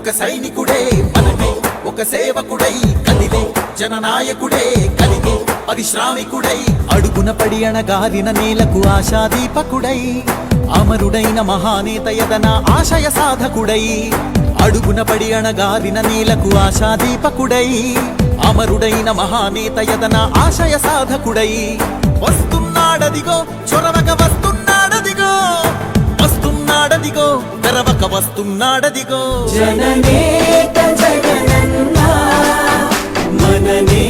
ఒక సైనికుడే మనమే, ఒక సేవకుడై కదిలే జననాయకుడే కలిగే పరిశ్రామికుడై, అడుగున పడి అణగారిన నేలకు ఆశాదీపకుడై, అమరుడైన మహానేత యదన ఆశయ సాధకుడై, అడుగున పడి అణగారిన నేలకు ఆశాదీపకుడై, అమరుడైన మహానేత యదన ఆశయ సాధకుడై, వస్తున్నాడదిగో చొరవక వస్తున్నాడదిగో, వస్తున్నాడదిగో తెరవక వస్తున్నాడదిగో, జననేత జగనన్న మననే